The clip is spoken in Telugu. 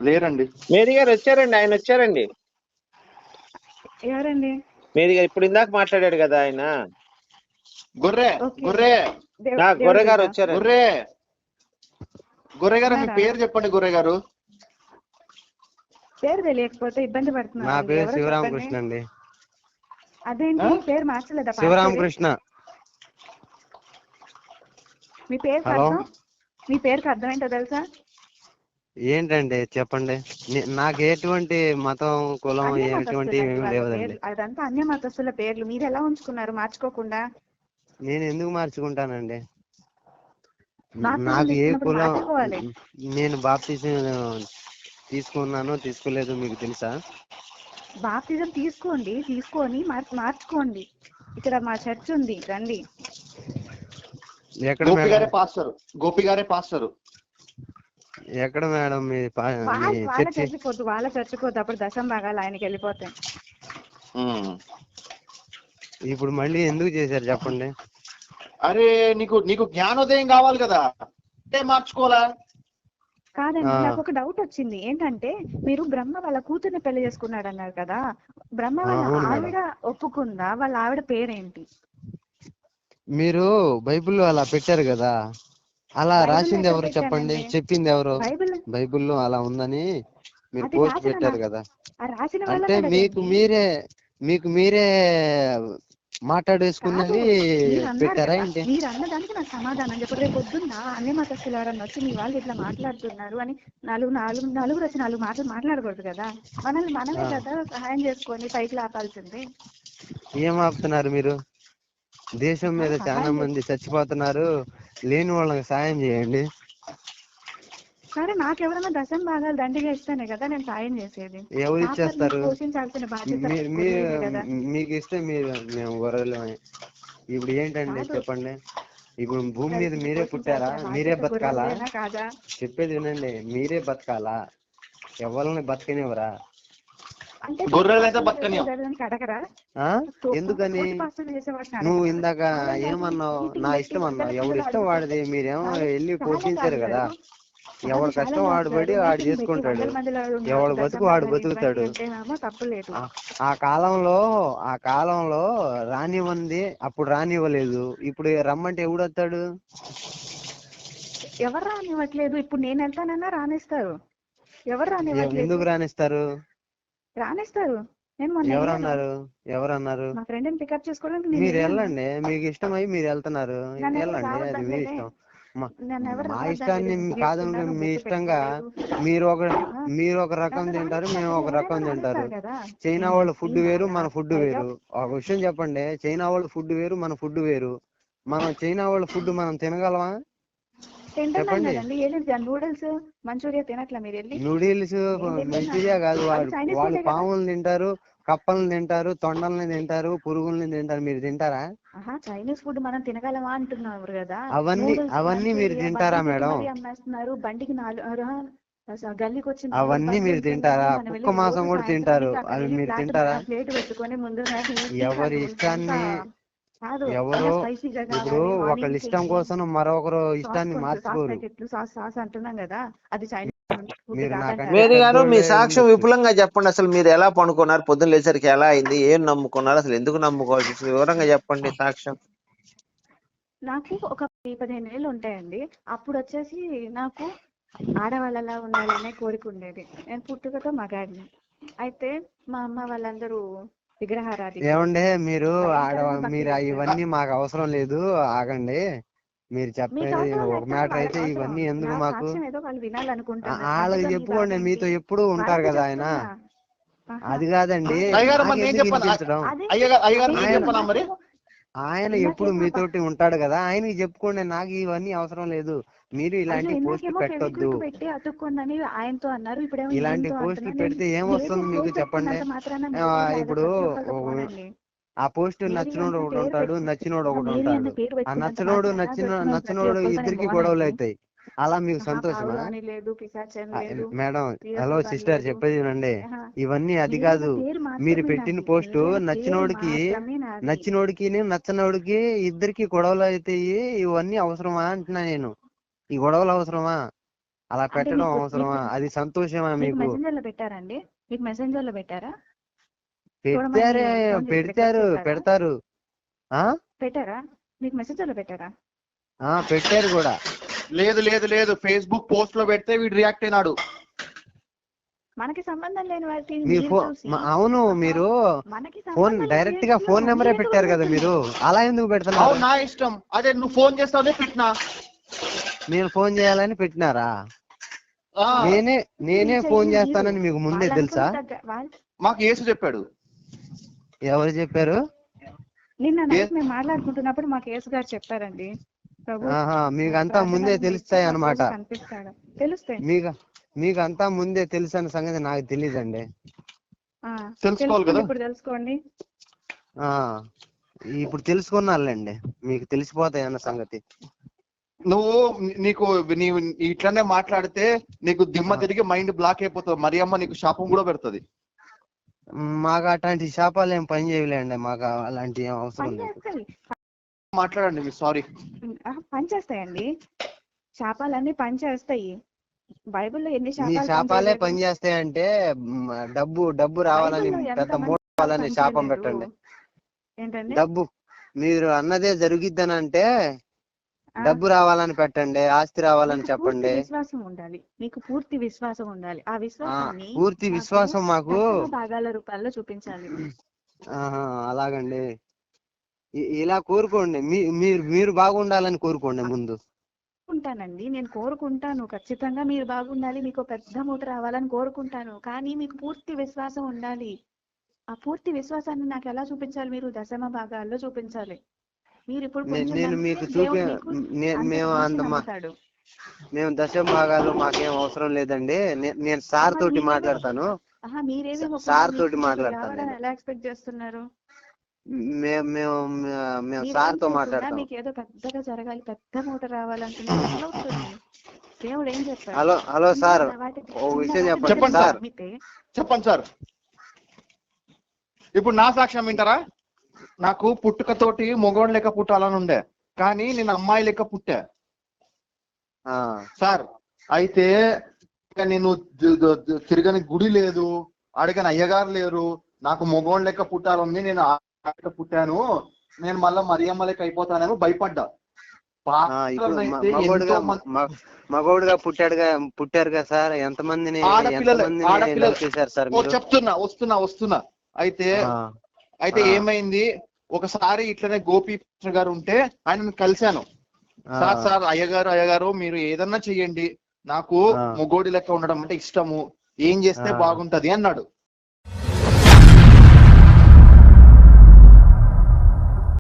లేరండి. మేరీ గారు వచ్చారండి, ఆయన వచ్చారండి. ఎవరండి? మేరీ గారు ఇప్పుడు ఇందాక మాట్లాడాడు కదా ఆయన. గొర్రె ఓకే. గొర్రె గొర్రె గారు వచ్చారు. గొర్రె గొర్రె గారు మీ ఉన్నారా? పేరు చెప్పండి గొర్రె గారు. పేరు తెలియకపోతే ఇబ్బంది నా పడుతున్నారు. పేరు శివరామకృష్ణ అండి. అదేంటి పేరు మార్చలేదా? శివరామకృష్ణ. మీ పేరు హలో. మీ పేరుకి అర్థం ఏంటో తెలుసా? ఏంటండి చెప్పండి. నాకు ఎటువంటి మతం కులం అన్య ఎటువంటి మతస్థులండి ఏమి వాళ్ళ లేవదండి. పేర్లు. అదంతా అన్య మతస్థుల పేర్లు. మీరు ఎలా ఉంచుకున్నారు మార్చుకోకుండా? నేను ఎందుకు మార్చుకుంటానండి? బాప్తిజం నాకు ఏ తీసుకున్నప్పుడు కులం, మార్చుకోవాలి. నేను బాప్తిజం తీసుకున్నానో తీసుకోలేదో మీకు తెలుసా? బాప్తిజం తీసుకొని మార్చుకోండి. ఇక్కడ మా చర్చ్ ఉంది, రండి. ఎక్కడ గోపి గారే మేడం? పాస్టర్. గోపి గారే పాస్టర్. ఎక్కడ మేడం మీ వాళ్ళ చర్చి? చర్చిపోద్దు, వాళ్ళ చర్చిపోద్దు. అప్పుడు దశం భాగాలు ఆయనకి వెళ్ళిపోతాయి. ఇప్పుడు మళ్ళీ ఎందుకు చేశారు చెప్పండి? అరే నీకు జ్ఞానోదయం కావాలి కదా, అంటే మార్చుకోవాలా? కాదండి, నాకు ఒక డౌట్ వచ్చింది. ఏంటంటే మీరు బ్రహ్మ వాళ్ళ కూతుర్ని పెళ్లి చేసుకున్నాడు అన్నారు కదా, బ్రహ్మ వాళ్ళ ఆవిడ ఒప్పుకుందా? వాళ్ళ ఆవిడ పేరేంటి? మీరు బైబిల్లో అలా పెట్టారు కదా, అలా రాసింది ఎవరు చెప్పండి? చెప్పింది ఎవరు? బైబిల్లో అలా ఉందని మీరు పోస్ట్ పెట్టారు కదా. అంటే మీకు మీరే మాట్లాడేసుకున్నది పెట్టారా ఏంటి? మీరు అన్నదానికి నాకు సమాధానం చెప్పండి. రేపు పొద్దున్న అన్ని మతస్థులు ఎవరన్నా వచ్చి మీ వాళ్ళు ఇట్లా మాట్లాడుతున్నారు అని నలుగురు వచ్చి 4 మాటలు మాట్లాడకూడదు కదా. మనమే కదా సహాయం చేసుకొని పైకి లాపాల్సింది. ఏం ఆపుతున్నారు మీరు? దేశం మీద చాలా మంది చచ్చిపోతున్నారు, లేని వాళ్ళకి సాయం చేయండి. సరే, నాకెవరైనా దశం భాగాలు దండిగా ఇస్తేనే కదా నేను సాయం చేసేది. ఎవరు ఇచ్చేస్తారు? పోషించాల్సిన బాధ్యత మీకు ఇస్తే మేము గొర్రెలు. ఇప్పుడు ఏంటండి చెప్పండి? ఇప్పుడు భూమి మీద మీరే పుట్టారా? మీరే బతకాలా? చెప్పేది వినండి, మీరే బతకాలా? ఎవరిని బతకనివ్వరా? ఎందుకని? నువ్వు ఇందాక ఏమన్నావు? నా ఇష్టం అన్నావు. ఎవరి ఇష్టం వాడిది. మీరేమో వెళ్ళి పోషించారు కదా. ఎవరి కష్టం వాడు పడి వాడు చేసుకుంటాడు, ఎవడు బతుకు వాడు బతుకుతాడు. ఆ కాలంలో రానివ్వంది అప్పుడు రానివ్వలేదు, ఇప్పుడు రమ్మంటే ఎవడొస్తాడు? ఎవరు రానివ్వట్లేదు. ఇప్పుడు నేను వెళ్తానన్నా రానిస్తారు. ఎవరు రానివ్వట్లేదు? ఎందుకు రానిస్తారు? రానిస్తారు. ఎవరన్నారు? మా ఫ్రెండ్ పికప్ చేసుకోవడానికి మీరు వెళ్ళండి, మీకు ఇష్టమై మీరు వెళ్తున్నారు, వెళ్ళండి, అది మీ ఇష్టం. మా ఇష్టాన్ని కాదని మీ ఇష్టంగా మీరు ఒక రకం తింటారు, మేము ఒక రకం తింటారు. చైనా వాళ్ళ ఫుడ్ వేరు, మన ఫుడ్ వేరు. ఒక విషయం చెప్పండి, చైనా వాళ్ళ ఫుడ్ వేరు, మన ఫుడ్ వేరు. మనం చైనా వాళ్ళ ఫుడ్ మనం తినగలమా చెప్పండి? నూడిల్స్ మంచూరియా తినట్లా మీరు? నూడిల్స్ మంచూరియా కాదు, వాళ్ళు పాములను తింటారు, కప్పలను తింటారు, తొండల్ని తింటారు, పురుగుల్ని తింటారు. మీరు తింటారా? చైనీస్ ఫుడ్ మనం తినగలమా అంటున్నారు కదా. అవన్నీ మీరు తింటారా మేడం? అమ్మేస్తున్నారు బండికి 4 గల్లీకి వచ్చిన అవన్నీ మీరు తింటారా? కుక్క మాంసం కూడా తింటారు, అవి మీరు తింటారా? ప్లేట్ పెట్టుకొని ముందు ఎవరి ఇష్టాన్ని ఎవరో ఇప్పుడు ఒకళ్ళ ఇష్టం కోసం మరొకరు ఇష్టాన్ని మార్చుకోరు. అంటున్నాం కదా, అది మేరీ గారు మీ సాక్ష్యం విపులంగా చెప్పండి. అసలు మీరు ఎలా పనుకున్నారు, పొద్దున్న లేసరికి ఎలా అయింది, ఏం నమ్ముకున్నారు, అసలు ఎందుకు నమ్ముకోవాల్సి వివరంగా చెప్పండి సాక్ష్యం. నాకు ఒక 15 ఏళ్ళు ఉంటాయండి. అప్పుడు వచ్చేసి నాకు ఆడవాళ్ళలా ఉండాలనే కోరిక ఉండేది. నేను పుట్టుకతో మగాడిని. అయితే మా అమ్మ వాళ్ళందరూ విగ్రహారాధి. ఏమండి మీరు ఇవన్నీ మాకు అవసరం లేదు, ఆగండి. మీరు చెప్పేది ఒక మ్యాటర్ అయితే ఇవన్నీ ఎందుకు మాకు? వాళ్ళకి చెప్పుకోండి, మీతో ఎప్పుడు ఉంటారు కదా ఆయన. అది కాదండి, ఆయన ఎప్పుడు మీతోటి ఉంటాడు కదా, ఆయనకి చెప్పుకోండి, నాకు ఇవన్నీ అవసరం లేదు, మీరు ఇలాంటి పోస్టులు పెట్టొద్దు. ఇలాంటి పోస్టులు పెడితే ఏమొస్తుంది మీకు చెప్పండి? ఇప్పుడు ఆ పోస్ట్ నచ్చినోడు ఒకటి ఉంటాడు, నచ్చినోడు ఒకటి ఉంటాడు. ఆ నచ్చినోడు ఇద్దరికి గొడవలు అవుతాయి. అలా మీకు సంతోషమా మేడం? హలో సిస్టర్, చెప్పేది వినండి, ఇవన్నీ అది కాదు. మీరు పెట్టిన పోస్టు నచ్చినోడికి నచ్చనోడికి ఇద్దరికి గొడవలు అవుతాయి. ఇవన్నీ అవసరమా అంటున్నా నేను. ఈ గొడవలు అవసరమా? అలా అంటే పెట్టడం మీకు అవసరమా? అది సంతోషమా మీకు మీకు? మెసెంజర్ లో పెట్టారండి? మీకు మెసెంజర్ లో పెట్టారా? చూడమని పెట్టారే, ఫోన్ చేసి రిక్వెస్ట్ పెడతారు, చేశారా? పెడతారు. ఆ పెట్టారా? మీకు మెసెంజర్ లో పెట్టారా? పెట్టారు కూడా. లేదు లేదు లేదు, ఫేస్బుక్ పోస్ట్ లో పెడితే వీడు రియాక్ట్ అయినాడు. మనకి సంబంధం లేని వాటి మీ మీరు ఫోన్ చూసి అవును, మీరు మనకి ఫోన్ సంబంధం లేని డైరెక్ట్ గా పేజ్లో ఫోన్ నెంబరే మీరెందుకు పెట్టారు కదా మీరు, పెడుతున్నారు? అలా ఎందుకు పెడుతున్నారు? అవును, నా ఇష్టం. అదే నువ్వు ఫోన్ చేస్తావనే పెట్టినా. నేను ఫోన్ చేయాలని పెట్టినారా? ఆ, నేనే ఫోన్ చేస్తానని మీకు ముందే వాళ్ళ తెలుసా? మాకు యేసు చెప్పాడు. ఎవరు చెప్పారు? నిన్న నైట్ మేము మాట్లాడుకుంటున్నప్పుడు మాకు యేసు గారు చెప్పారండి. ప్రభు మీకంతా ముందే తెలుస్తాయి అన్నమాట. కనిపిస్తాడు. తెలుస్తాయి. మీకు అంతా ముందే తెలుసు అన్న సంగతి నాకు తెలియదండి. తెలుసుకోవాలి కదా. ఇప్పుడు తెలుసుకోండి. ఇప్పుడు తెలుసుకున్నారులేండి, మీకు తెలిసిపోతాయి అన్న సంగతి. నీవు ఇట్లనే మాట్లాడితే నీకు దిమ్మ తిరిగి మైండ్ బ్లాక్ అయిపోతుంది. మరియమ్మ నీకు శాపం కూడా పెడుతుంది. మాకు అట్లాంటి శాపాలు ఏం పని చేయలేండి, మాకు అలాంటి ఏం అవసరం లేదు. మాట్లాడండి మీరు. సారీ. పనిచేస్తాయండి, శాపాలన్నీ పనిచేస్తాయి. బైబిల్లో ఎన్ని మీ శాపాలే పని చేస్తాయంటే డబ్బు రావాలని పెద్ద మూడాలని శాపం పెట్టండి. ఏంటండి? డబ్బు మీరు అన్నదే జరుగుద్దని అంటే డబ్బు రావాలని పెట్టండి, ఆస్తి రావాలని చెప్పండి. విశ్వాసం ఉండాలి, మీకు పూర్తి విశ్వాసం ఉండాలి. ఆ విశ్వాసాన్ని పూర్తి విశ్వాసం మాకు భాగాల రూపాల్లో చూపించాలి. అలాగండి, ఇలా కోరుకోండి. మీరు బాగుండాలని కోరుకోండి ముందు. ఉంటానండి, నేను కోరుకుంటాను ఖచ్చితంగా మీరు బాగుండాలి, మీకు పెద్ద మూట రావాలని కోరుకుంటాను. కానీ మీకు పూర్తి విశ్వాసం ఉండాలి. ఆ పూర్తి విశ్వాసాన్ని నాకు ఎలా చూపించాలి? మీరు దశమ భాగాల్లో చూపించాలి. మీరు ఇప్పుడు నేను మీకు మేము దశమ భాగాలు మాకేం అవసరం లేదండి. నేను సార్ తోటి మాట్లాడతాను. సార్ తోటి మాట్లాడతాను. ఎలా ఎక్స్పెక్ట్ చేస్తున్నారు? మేము సార్ తో మాట్లాడతాం. మీకు ఏదో పెద్దగా జరగాలి, పెద్ద మూట రావాలంటున్నారు. దేవుడు ఏం చెప్పారు? హలో సార్, ఓ విషయం చెప్పండి సార్. చెప్పండి సార్. ఇప్పుడు నా సాక్ష్యం వింటారా? నాకు పుట్టుకతోటి మొగోడు లెక్క పుట్టాలని ఉండే, కానీ నేను అమ్మాయి లెక్క పుట్టా సార్. అయితే నేను తిరగని గుడి లేదు, అడగని అయ్యగారు లేరు. నాకు మొగోడు లెక్క పుట్టాలని నేను పుట్టాను. నేను మళ్ళా మరియమ్మ లెక్క అయిపోతానేమో భయపడ్డా. మగోడుగా పుట్టారుగా సార్. ఎంతమందిని చేశారు సార్? చెప్తున్నా వస్తున్నా. అయితే ఏమైంది, ఒకసారి ఇట్లనే గోపీకృష్ణ గారు ఉంటే ఆయన కలిశాను. సార్ అయ్యగారు మీరు ఏదన్నా చెయ్యండి, నాకు మొగోడి లెక్క ఉండడం అంటే ఇష్టము, ఏం చేస్తే బాగుంటది అన్నాడు.